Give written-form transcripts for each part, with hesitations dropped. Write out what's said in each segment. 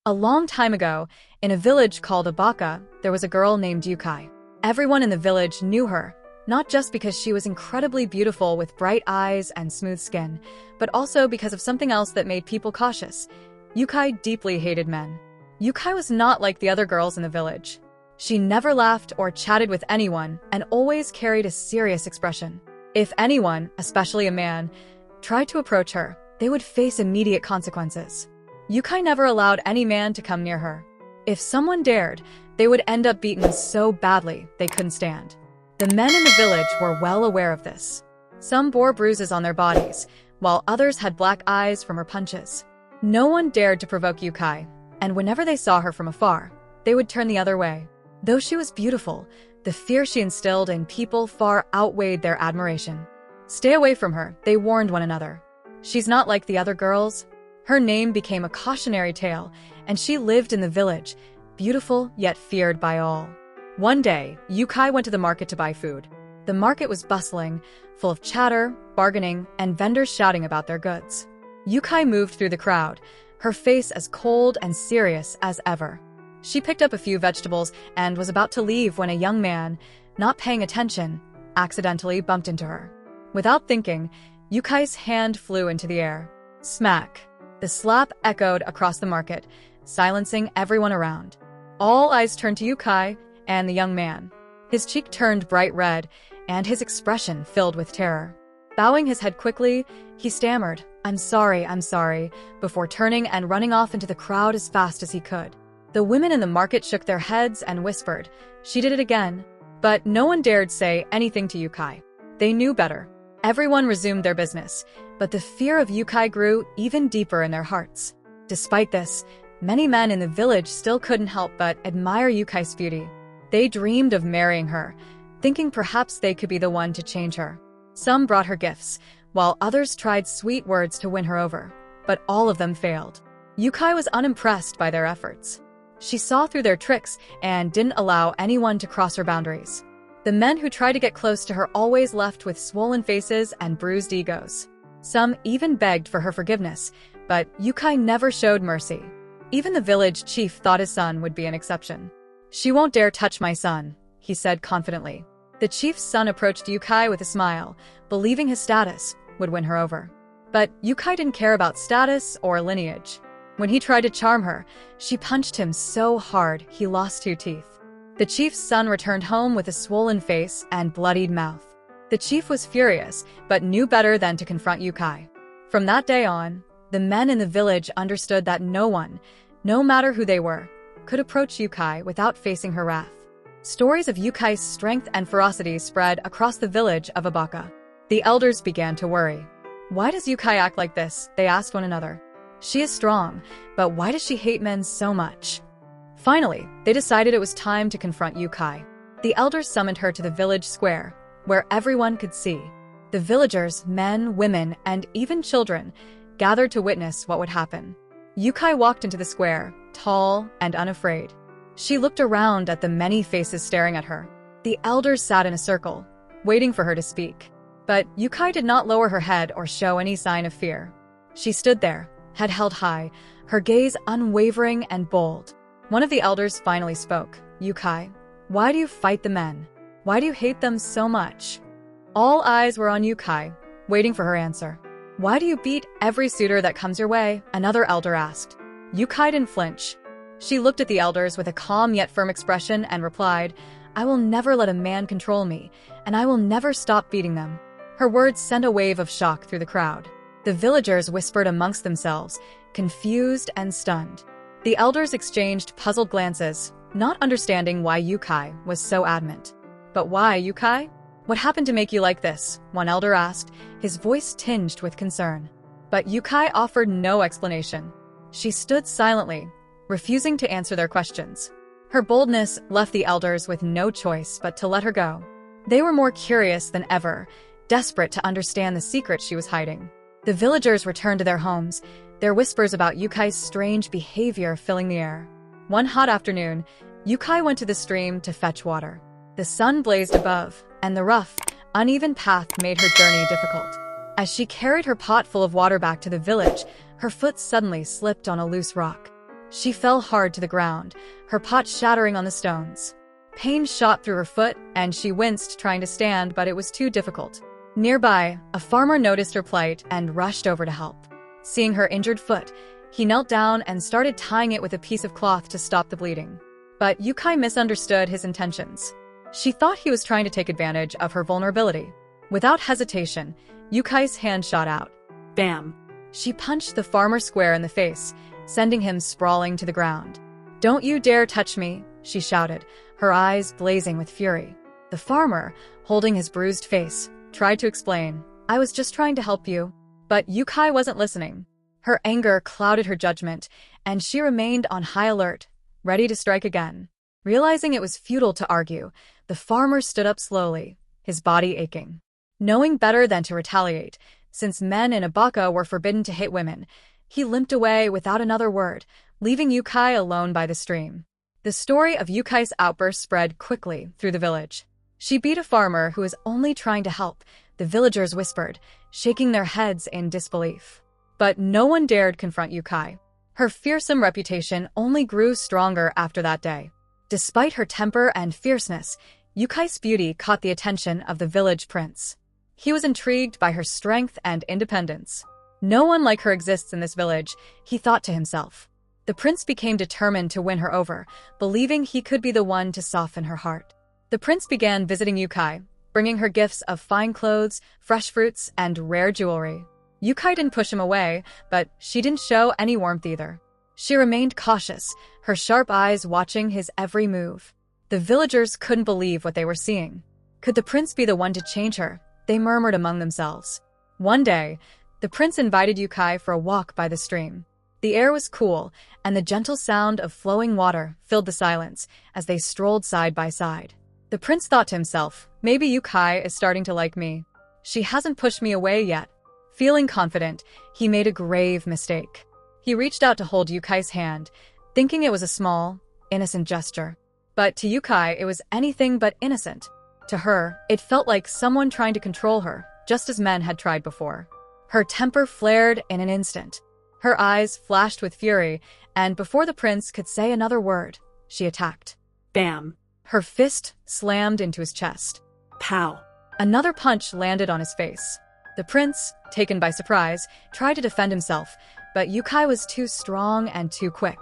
A long time ago, in a village called Abaka, there was a girl named Yukai. Everyone in the village knew her, not just because she was incredibly beautiful with bright eyes and smooth skin, but also because of something else that made people cautious. Yukai deeply hated men. Yukai was not like the other girls in the village. She never laughed or chatted with anyone and always carried a serious expression. If anyone, especially a man, tried to approach her, they would face immediate consequences. Yukai never allowed any man to come near her. If someone dared, they would end up beaten so badly they couldn't stand. The men in the village were well aware of this. Some bore bruises on their bodies, while others had black eyes from her punches. No one dared to provoke Yukai, and whenever they saw her from afar, they would turn the other way. Though she was beautiful, the fear she instilled in people far outweighed their admiration. Stay away from her, they warned one another. She's not like the other girls. Her name became a cautionary tale, and she lived in the village, beautiful yet feared by all. One day, Yukai went to the market to buy food. The market was bustling, full of chatter, bargaining, and vendors shouting about their goods. Yukai moved through the crowd, her face as cold and serious as ever. She picked up a few vegetables and was about to leave when a young man, not paying attention, accidentally bumped into her. Without thinking, Yukai's hand flew into the air. Smack! The slap echoed across the market, silencing everyone around. All eyes turned to Yukai and the young man. His cheek turned bright red, and his expression filled with terror. Bowing his head quickly, he stammered, I'm sorry, before turning and running off into the crowd as fast as he could. The women in the market shook their heads and whispered, she did it again. But no one dared say anything to Yukai. They knew better. Everyone resumed their business, but the fear of Yukai grew even deeper in their hearts. Despite this, many men in the village still couldn't help but admire Yukai's beauty. They dreamed of marrying her, thinking perhaps they could be the one to change her. Some brought her gifts, while others tried sweet words to win her over, but all of them failed. Yukai was unimpressed by their efforts. She saw through their tricks and didn't allow anyone to cross her boundaries. The men who tried to get close to her always left with swollen faces and bruised egos. Some even begged for her forgiveness, but Yukai never showed mercy. Even the village chief thought his son would be an exception. She won't dare touch my son, he said confidently. The chief's son approached Yukai with a smile, believing his status would win her over. But Yukai didn't care about status or lineage. When he tried to charm her, she punched him so hard he lost 2 teeth. The chief's son returned home with a swollen face and bloodied mouth. The chief was furious, but knew better than to confront Yukai. From that day on, the men in the village understood that no one, no matter who they were, could approach Yukai without facing her wrath. Stories of Yukai's strength and ferocity spread across the village of Abaka. The elders began to worry. Why does Yukai act like this? They asked one another. She is strong, but why does she hate men so much? Finally, they decided it was time to confront Yukai. The elders summoned her to the village square, where everyone could see. The villagers, men, women, and even children, gathered to witness what would happen. Yukai walked into the square, tall and unafraid. She looked around at the many faces staring at her. The elders sat in a circle, waiting for her to speak. But Yukai did not lower her head or show any sign of fear. She stood there, head held high, her gaze unwavering and bold. One of the elders finally spoke. Yukai, why do you fight the men? Why do you hate them so much? All eyes were on Yukai, waiting for her answer. Why do you beat every suitor that comes your way? Another elder asked. Yukai didn't flinch. She looked at the elders with a calm yet firm expression and replied, I will never let a man control me, and I will never stop beating them. Her words sent a wave of shock through the crowd. The villagers whispered amongst themselves, confused and stunned. The elders exchanged puzzled glances, not understanding why Yukai was so adamant. But why, Yukai? What happened to make you like this? One elder asked, his voice tinged with concern. But Yukai offered no explanation. She stood silently, refusing to answer their questions. Her boldness left the elders with no choice but to let her go. They were more curious than ever, desperate to understand the secret she was hiding. The villagers returned to their homes, their whispers about Yukai's strange behavior filling the air. One hot afternoon, Yukai went to the stream to fetch water. The sun blazed above, and the rough, uneven path made her journey difficult. As she carried her pot full of water back to the village, her foot suddenly slipped on a loose rock. She fell hard to the ground, her pot shattering on the stones. Pain shot through her foot, and she winced trying to stand, but it was too difficult. Nearby, a farmer noticed her plight and rushed over to help. Seeing her injured foot, he knelt down and started tying it with a piece of cloth to stop the bleeding. But Yukai misunderstood his intentions. She thought he was trying to take advantage of her vulnerability. Without hesitation, Yukai's hand shot out. Bam! She punched the farmer square in the face, sending him sprawling to the ground. "Don't you dare touch me," she shouted, her eyes blazing with fury. The farmer, holding his bruised face, tried to explain, "I was just trying to help you." But Yukai wasn't listening. Her anger clouded her judgment, and she remained on high alert, ready to strike again. Realizing it was futile to argue, the farmer stood up slowly, his body aching. Knowing better than to retaliate, since men in Abaka were forbidden to hit women, he limped away without another word, leaving Yukai alone by the stream. The story of Yukai's outburst spread quickly through the village. "She beat a farmer who was only trying to help," the villagers whispered, shaking their heads in disbelief. But no one dared confront Yukai. Her fearsome reputation only grew stronger after that day. Despite her temper and fierceness, Yukai's beauty caught the attention of the village prince. He was intrigued by her strength and independence. "No one like her exists in this village," he thought to himself. The prince became determined to win her over, believing he could be the one to soften her heart. The prince began visiting Yukai, bringing her gifts of fine clothes, fresh fruits, and rare jewelry. Yukai didn't push him away, but she didn't show any warmth either. She remained cautious, her sharp eyes watching his every move. The villagers couldn't believe what they were seeing. Could the prince be the one to change her? They murmured among themselves. One day, the prince invited Yukai for a walk by the stream. The air was cool, and the gentle sound of flowing water filled the silence as they strolled side by side. The prince thought to himself, "Maybe Yukai is starting to like me. She hasn't pushed me away yet." Feeling confident, he made a grave mistake. He reached out to hold Yukai's hand, thinking it was a small, innocent gesture. But to Yukai, it was anything but innocent. To her, it felt like someone trying to control her, just as men had tried before. Her temper flared in an instant. Her eyes flashed with fury, and before the prince could say another word, she attacked. Bam! Her fist slammed into his chest. Pow! Another punch landed on his face. The prince, taken by surprise, tried to defend himself, but Yukai was too strong and too quick.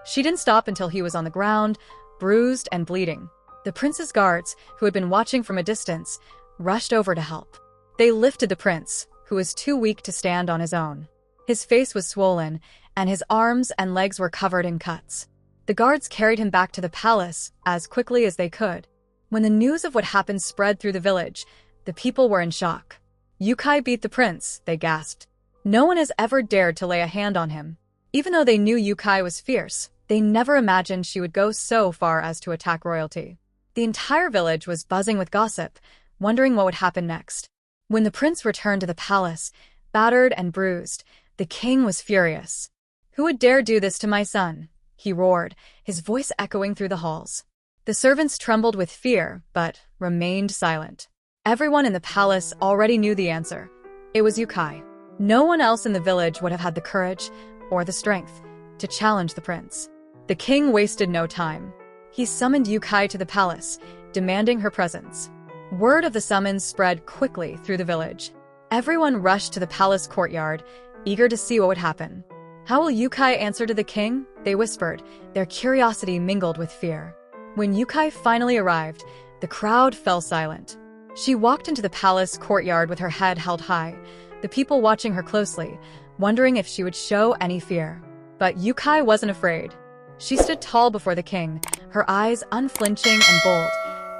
She didn't stop until he was on the ground, bruised and bleeding. The prince's guards, who had been watching from a distance, rushed over to help. They lifted the prince, who was too weak to stand on his own. His face was swollen, and his arms and legs were covered in cuts. The guards carried him back to the palace as quickly as they could. When the news of what happened spread through the village, the people were in shock. "Yukai beat the prince," they gasped. No one has ever dared to lay a hand on him. Even though they knew Yukai was fierce, they never imagined she would go so far as to attack royalty. The entire village was buzzing with gossip, wondering what would happen next. When the prince returned to the palace, battered and bruised, the king was furious. "Who would dare do this to my son?" he roared, his voice echoing through the halls. The servants trembled with fear, but remained silent. Everyone in the palace already knew the answer. It was Yukai. No one else in the village would have had the courage or the strength to challenge the prince. The king wasted no time. He summoned Yukai to the palace, demanding her presence. Word of the summons spread quickly through the village. Everyone rushed to the palace courtyard, eager to see what would happen. "How will Yukai answer to the king?" they whispered, their curiosity mingled with fear. When Yukai finally arrived, the crowd fell silent. She walked into the palace courtyard with her head held high, the people watching her closely, wondering if she would show any fear. But Yukai wasn't afraid. She stood tall before the king, her eyes unflinching and bold,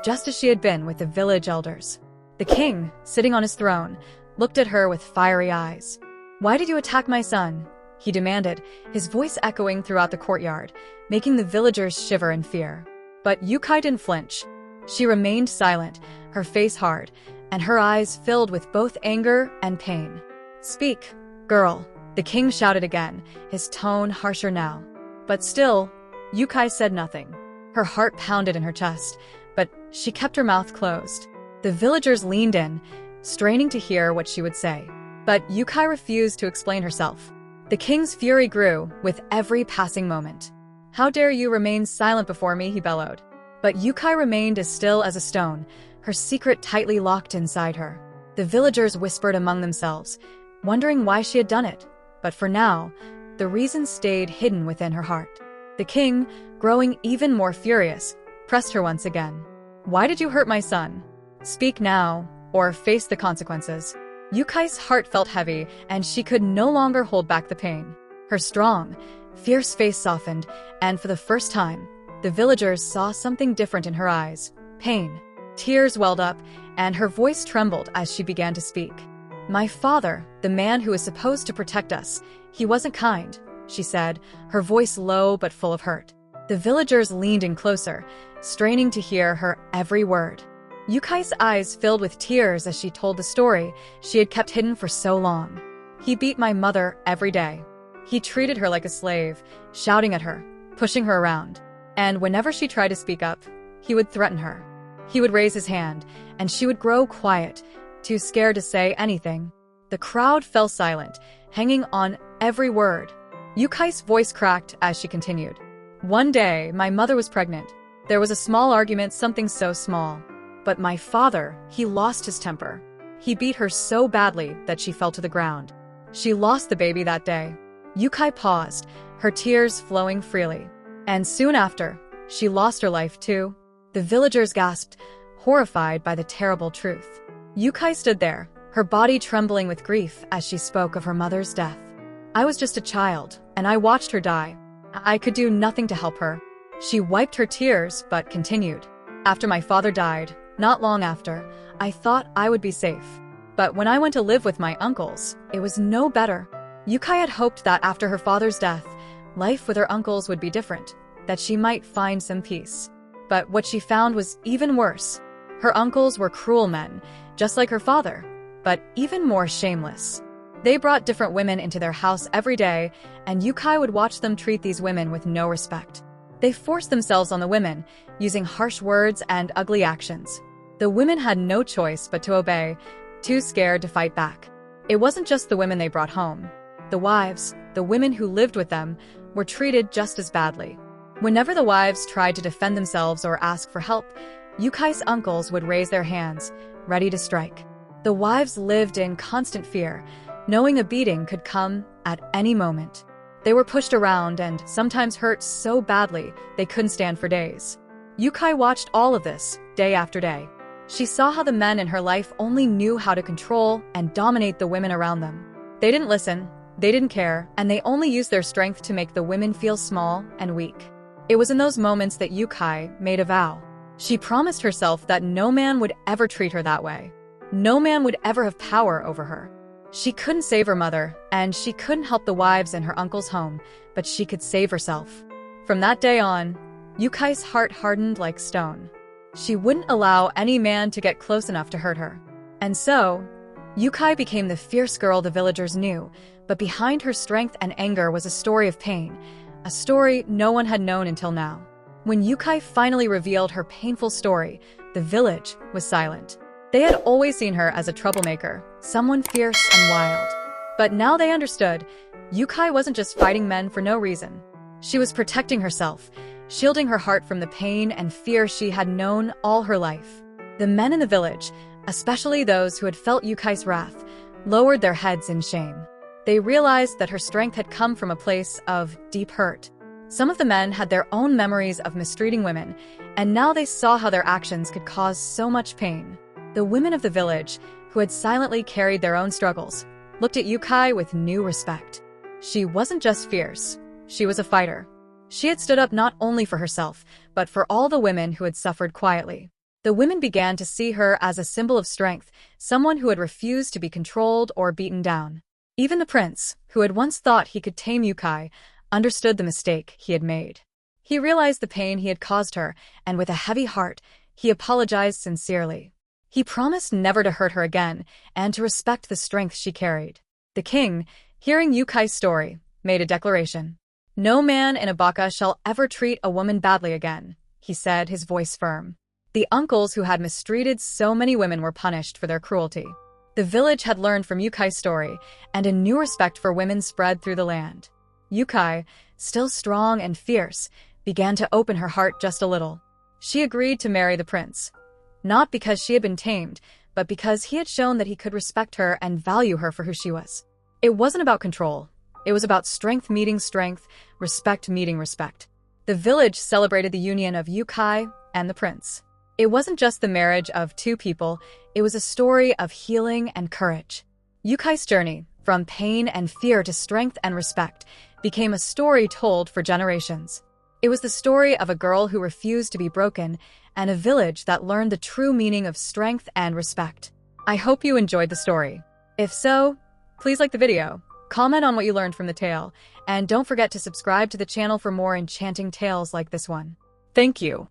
just as she had been with the village elders. The king, sitting on his throne, looked at her with fiery eyes. "Why did you attack my son?" he demanded, his voice echoing throughout the courtyard, making the villagers shiver in fear. But Yukai didn't flinch. She remained silent, her face hard, and her eyes filled with both anger and pain. "Speak, girl," the king shouted again, his tone harsher now. But still, Yukai said nothing. Her heart pounded in her chest, but she kept her mouth closed. The villagers leaned in, straining to hear what she would say. But Yukai refused to explain herself. The king's fury grew with every passing moment. "How dare you remain silent before me?" he bellowed. But Yukai remained as still as a stone, her secret tightly locked inside her. The villagers whispered among themselves, wondering why she had done it. But for now, the reason stayed hidden within her heart. The king, growing even more furious, pressed her once again. "Why did you hurt my son? Speak now, or face the consequences." Yukai's heart felt heavy, and she could no longer hold back the pain. Her strong, fierce face softened, and for the first time, the villagers saw something different in her eyes. Pain. Tears welled up, and her voice trembled as she began to speak. "My father, the man who is supposed to protect us, he wasn't kind," she said, her voice low but full of hurt. The villagers leaned in closer, straining to hear her every word. Yukai's eyes filled with tears as she told the story she had kept hidden for so long. "He beat my mother every day. He treated her like a slave, shouting at her, pushing her around. And whenever she tried to speak up, he would threaten her. He would raise his hand, and she would grow quiet, too scared to say anything." The crowd fell silent, hanging on every word. Yukai's voice cracked as she continued. "One day, my mother was pregnant. There was a small argument, something so small. But my father, he lost his temper. He beat her so badly that she fell to the ground. She lost the baby that day." Yukai paused, her tears flowing freely. "And soon after, she lost her life too." The villagers gasped, horrified by the terrible truth. Yukai stood there, her body trembling with grief as she spoke of her mother's death. "I was just a child, and I watched her die. I could do nothing to help her." She wiped her tears but continued. "After my father died, not long after, I thought I would be safe. But when I went to live with my uncles, it was no better." Yukai had hoped that after her father's death, life with her uncles would be different, that she might find some peace. But what she found was even worse. Her uncles were cruel men, just like her father, but even more shameless. They brought different women into their house every day, and Yukai would watch them treat these women with no respect. They forced themselves on the women, using harsh words and ugly actions. The women had no choice but to obey, too scared to fight back. It wasn't just the women they brought home. The wives, the women who lived with them, were treated just as badly. Whenever the wives tried to defend themselves or ask for help, Yukai's uncles would raise their hands, ready to strike. The wives lived in constant fear, knowing a beating could come at any moment. They were pushed around and sometimes hurt so badly they couldn't stand for days. Yukai watched all of this, day after day. She saw how the men in her life only knew how to control and dominate the women around them. They didn't listen, they didn't care, and they only used their strength to make the women feel small and weak. It was in those moments that Yukai made a vow. She promised herself that no man would ever treat her that way. No man would ever have power over her. She couldn't save her mother, and she couldn't help the wives in her uncle's home, but she could save herself. From that day on, Yukai's heart hardened like stone. She wouldn't allow any man to get close enough to hurt her. And so, Yukai became the fierce girl the villagers knew, but behind her strength and anger was a story of pain, a story no one had known until now. When Yukai finally revealed her painful story, the village was silent. They had always seen her as a troublemaker, someone fierce and wild. But now they understood, Yukai wasn't just fighting men for no reason. She was protecting herself, shielding her heart from the pain and fear she had known all her life. The men in the village, especially those who had felt Yukai's wrath, lowered their heads in shame. They realized that her strength had come from a place of deep hurt. Some of the men had their own memories of mistreating women, and now they saw how their actions could cause so much pain. The women of the village, who had silently carried their own struggles, looked at Yukai with new respect. She wasn't just fierce, she was a fighter. She had stood up not only for herself, but for all the women who had suffered quietly. The women began to see her as a symbol of strength, someone who had refused to be controlled or beaten down. Even the prince, who had once thought he could tame Yukai, understood the mistake he had made. He realized the pain he had caused her, and with a heavy heart, he apologized sincerely. He promised never to hurt her again, and to respect the strength she carried. The king, hearing Yukai's story, made a declaration. "No man in Abaka shall ever treat a woman badly again," he said, his voice firm. The uncles who had mistreated so many women were punished for their cruelty. The village had learned from Yukai's story, and a new respect for women spread through the land. Yukai, still strong and fierce, began to open her heart just a little. She agreed to marry the prince, not because she had been tamed, but because he had shown that he could respect her and value her for who she was. It wasn't about control. It was about strength meeting strength, respect meeting respect. The village celebrated the union of Yukai and the prince. It wasn't just the marriage of two people, it was a story of healing and courage. Yukai's journey, from pain and fear to strength and respect, became a story told for generations. It was the story of a girl who refused to be broken and a village that learned the true meaning of strength and respect. I hope you enjoyed the story. If so, please like the video, comment on what you learned from the tale, and don't forget to subscribe to the channel for more enchanting tales like this one. Thank you.